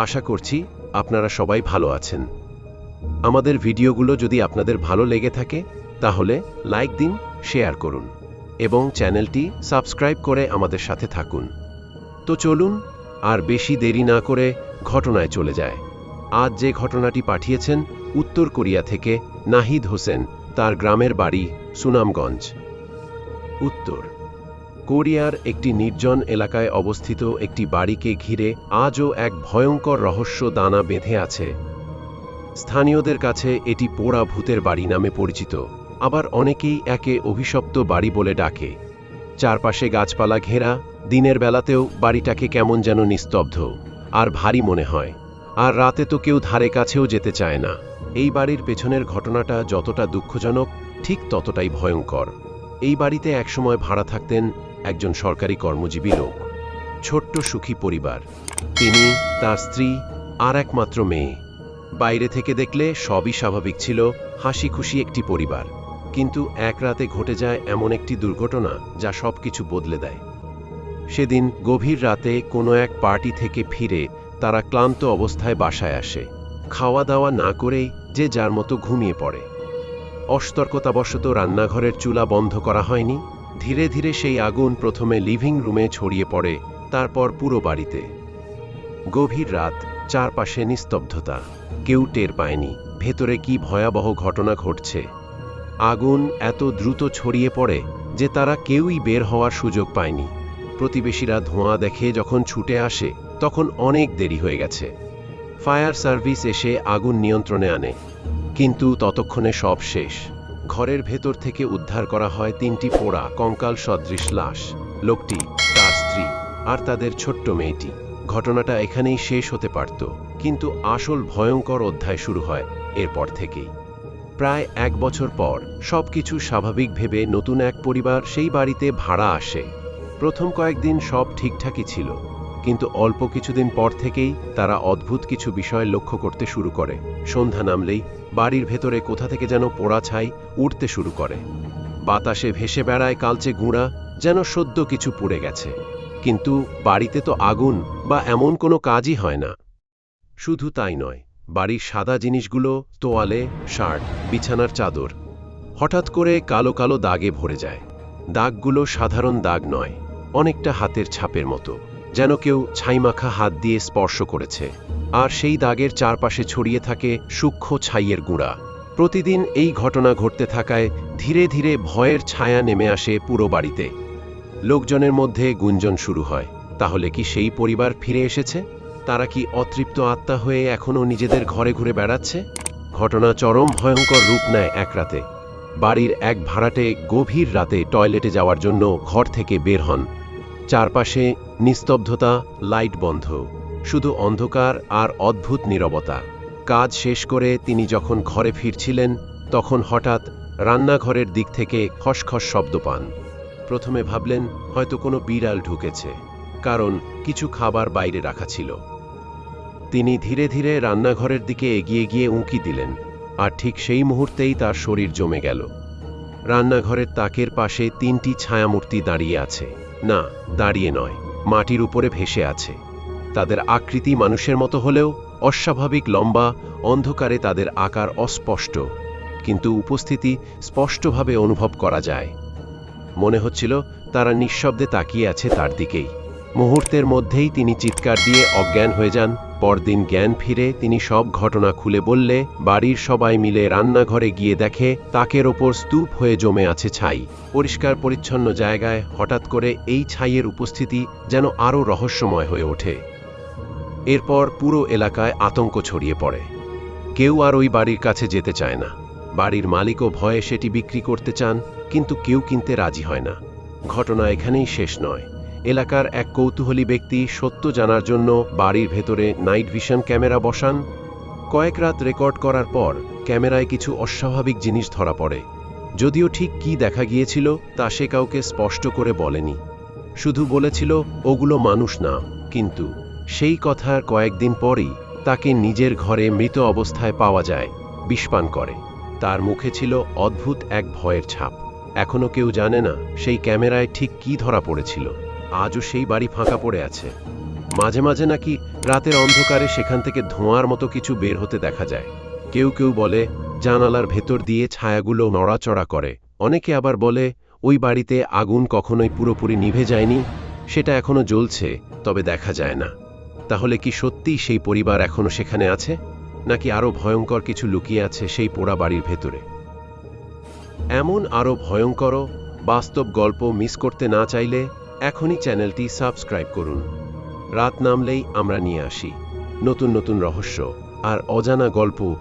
আশা করছি আপনারা সবাই ভালো আছেন। আমাদের ভিডিওগুলো যদি আপনাদের ভালো লেগে থাকে তাহলে লাইক দিন, শেয়ার করুন এবং চ্যানেলটি সাবস্ক্রাইব করে আমাদের সাথে থাকুন। তো চলুন আর বেশি দেরি না করে ঘটনায় চলে যায়। আজ যে ঘটনাটি পাঠিয়েছেন উত্তর কোরিয়া থেকে নাহিদ হোসেন, তার গ্রামের বাড়ি সুনামগঞ্জ। উত্তর কোরিয়ার একটি নির্জন এলাকায় অবস্থিত একটি বাড়িকে ঘিরে আজও এক ভয়ঙ্কর রহস্য দানা বেঁধে আছে। স্থানীয়দের কাছে এটি পোড়া ভূতের বাড়ি নামে পরিচিত, আবার অনেকেই একে অভিশপ্ত বাড়ি বলে ডাকে। চারপাশে গাছপালা ঘেরা, দিনের বেলাতেও বাড়িটাকে কেমন যেন নিস্তব্ধ আর ভারী মনে হয়, আর রাতে তো কেউ ধারে কাছেও যেতে চায় না। এই বাড়ির পেছনের ঘটনাটা যতটা দুঃখজনক, ঠিক ততটাই ভয়ঙ্কর। এই বাড়িতে একসময় ভাড়া থাকতেন একজন সরকারি কর্মজীবী লোক। ছোট্ট সুখী পরিবার, তিনি, তার স্ত্রী আর একমাত্র মেয়ে। বাইরে থেকে দেখলে সবই স্বাভাবিক ছিল, হাসি খুশি একটি পরিবার। কিন্তু এক রাতে ঘটে যায় এমন একটি দুর্ঘটনা যা সবকিছু বদলে দেয়। সেদিন গভীর রাতে কোনো এক পার্টি থেকে ফিরে তারা ক্লান্ত অবস্থায় বাসায় আসে। খাওয়া দাওয়া না করেই যে যার মতো ঘুমিয়ে পড়ে। অসতর্কতাবশত রান্নাঘরের চুলা বন্ধ করা হয়নি। ধীরে ধীরে সেই আগুন প্রথমে লিভিং রুমে ছড়িয়ে পড়ে, তারপর পুরো বাড়িতে। গভীর রাত, চারপাশে নিস্তব্ধতা, কেউ টের পায়নি ভেতরে কি ভয়াবহ ঘটনা ঘটছে। আগুন এত দ্রুত ছড়িয়ে পড়ে যে তারা কেউই বের হওয়ার সুযোগ পায়নি। প্রতিবেশীরা ধোঁয়া দেখে যখন ছুটে আসে তখন অনেক দেরি হয়ে গেছে। ফায়ার সার্ভিস এসে আগুন নিয়ন্ত্রণে আনে, কিন্তু ততক্ষণে সব শেষ। ঘরের ভেতর থেকে উদ্ধার করা হয় 3টি পোড়া কঙ্কাল সদৃশ লাশ, লোকটি, তার স্ত্রী আর তাদের ছোট্ট মেয়েটি। ঘটনাটা এখানেই শেষ হতে পারত, কিন্তু আসল ভয়ঙ্কর অধ্যায় শুরু হয় এরপর থেকেই। প্রায় 1 বছর পর সবকিছু স্বাভাবিক ভেবে নতুন এক পরিবার সেই বাড়িতে ভাড়া আসে। প্রথম কয়েকদিন সব ঠিকঠাকই ছিল, কিন্তু অল্প কিছুদিন পর থেকেই তারা অদ্ভুত কিছু বিষয় লক্ষ্য করতে শুরু করে। সন্ধ্যা নামলেই বাড়ির ভেতরে কোথা থেকে যেন পোড়া ছাই উঠতে শুরু করে। বাতাসে ভেসে বেড়ায় কালচে গুঁড়া, যেন সদ্য কিছু পুড়ে গেছে। কিন্তু বাড়িতে তো আগুন বা এমন কোনো কাজই হয় না। শুধু তাই নয়, বাড়ির সাদা জিনিসগুলো, তোয়ালে, শার্ট, বিছানার চাদর হঠাৎ করে কালো কালো দাগে ভরে যায়। দাগগুলো সাধারণ দাগ নয়, অনেকটা হাতের ছাপের মতো, যেন কেউ ছাইমাখা হাত দিয়ে স্পর্শ করেছে। আর সেই দাগের চারপাশে ছড়িয়ে থাকে সূক্ষ্ম ছাইয়ের গুঁড়া। প্রতিদিন এই ঘটনা ঘটতে থাকায় ধীরে ধীরে ভয়ের ছায়া নেমে আসে পুরো বাড়িতে। লোকজনের মধ্যে গুঞ্জন শুরু হয়, তাহলে কি সেই পরিবার ফিরে এসেছে? তারা কি অতৃপ্ত আত্মা হয়ে এখনও নিজেদের ঘরে ঘুরে বেড়াচ্ছে? ঘটনা চরম ভয়ঙ্কর রূপ নেয় এক রাতে। বাড়ির এক ভাড়াটে গভীর রাতে টয়লেটে যাওয়ার জন্য ঘর থেকে বের হন। চারপাশে নিস্তব্ধতা, লাইট বন্ধ, শুধু অন্ধকার আর অদ্ভুত নীরবতা। কাজ শেষ করে তিনি যখন ঘরে ফিরছিলেন তখন হঠাৎ রান্নাঘরের দিক থেকে খসখস শব্দ পান। প্রথমে ভাবলেন হয়তো কোনো বিড়াল ঢুকেছে, কারণ কিছু খাবার বাইরে রাখা ছিল। তিনি ধীরে ধীরে রান্নাঘরের দিকে এগিয়ে গিয়ে উঁকি দিলেন, আর ঠিক সেই মুহূর্তেই তার শরীর জমে গেল। রান্নাঘরের তাকের পাশে 3টি ছায়ামূর্তি দাঁড়িয়ে আছে। না, দাঁড়িয়ে নয়, মাটির উপরে ভেসে আছে। তাদের আকৃতি মানুষের মতো হলেও অস্বাভাবিক লম্বা, অন্ধকারে তাদের আকার অস্পষ্ট, কিন্তু উপস্থিতি স্পষ্টভাবে অনুভব করা যায়। মনে হচ্ছিল তারা নিঃশব্দে তাকিয়ে আছে তার দিকেই। মুহূর্তের মধ্যেই তিনি চিৎকার দিয়ে অজ্ঞান হয়ে যান। পরদিন জ্ঞান ফিরে তিনি সব ঘটনা খুলে বললে বাড়ির সবাই মিলে রান্নাঘরে গিয়ে দেখে তাকের ওপর স্তূপ হয়ে জমে আছে ছাই। পরিষ্কার পরিচ্ছন্ন জায়গায় হঠাৎ করে এই ছাইয়ের উপস্থিতি যেন আরও রহস্যময় হয়ে ওঠে। এরপর পুরো এলাকায় আতঙ্ক ছড়িয়ে পড়ে। কেউ আর ওই বাড়ির কাছে যেতে চায় না। বাড়ির মালিকও ভয়ে সেটি বিক্রি করতে চান, কিন্তু কেউ কিনতে রাজি হয় না। ঘটনা এখানেই শেষ নয়। এলাকার এক কৌতূহলী ব্যক্তি সত্য জানার জন্য বাড়ির ভেতরে নাইট ভিশন ক্যামেরা বসান। কয়েক রাত রেকর্ড করার পর ক্যামেরায় কিছু অস্বাভাবিক জিনিস ধরা পড়ে। যদিও ঠিক কি দেখা গিয়েছিল তা সে কাউকে স্পষ্ট করে বলেনি, শুধু বলেছিল ওগুলো মানুষ না। কিন্তু সেই কথার কয়েকদিন পরই তাকে নিজের ঘরে মৃত অবস্থায় পাওয়া যায়, বিষপান করে। তার মুখে ছিল অদ্ভুত এক ভয়ের ছাপ। এখনো কেউ জানে না সেই ক্যামেরায় ঠিক কি ধরা পড়েছিল। আজও সেই বাড়ি ফাঁকা পড়ে আছে। মাঝে মাঝে নাকি রাতের অন্ধকারে সেখান থেকে ধোঁয়ার মতো কিছু বের হতে দেখা যায়। কেউ কেউ বলে জানালার ভেতর দিয়ে ছায়াগুলো নড়াচড়া করে। অনেকে আবার বলে ওই বাড়িতে আগুন কখনোই পুরোপুরি নিভে যায়নি, সেটা এখনো জ্বলছে, তবে দেখা যায় না। তাহলে কি সত্যিই সেই পরিবার এখনো সেখানে আছে, নাকি আরও ভয়ঙ্কর কিছু লুকিয়ে আছে সেই পোড়া বাড়ির ভেতরে? এমন আরও ভয়ঙ্কর বাস্তব গল্প মিস করতে না চাইলে এখনই চ্যানেলটি সাবস্ক্রাইব করুন। রাত নামলেই আমরা নিয়ে আসি নতুন নতুন রহস্য আর অজানা গল্প।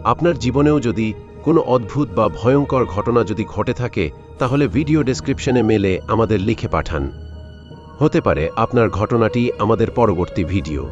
আপনার জীবনেও যদি কোনো অদ্ভুত বা ভয়ঙ্কর ঘটনা যদি ঘটে থাকে, তাহলে ভিডিও ডেসক্রিপশনে মেলে আমাদের লিখে পাঠান। হতে পারে আপনার ঘটনাটি আমাদের পরবর্তী ভিডিও।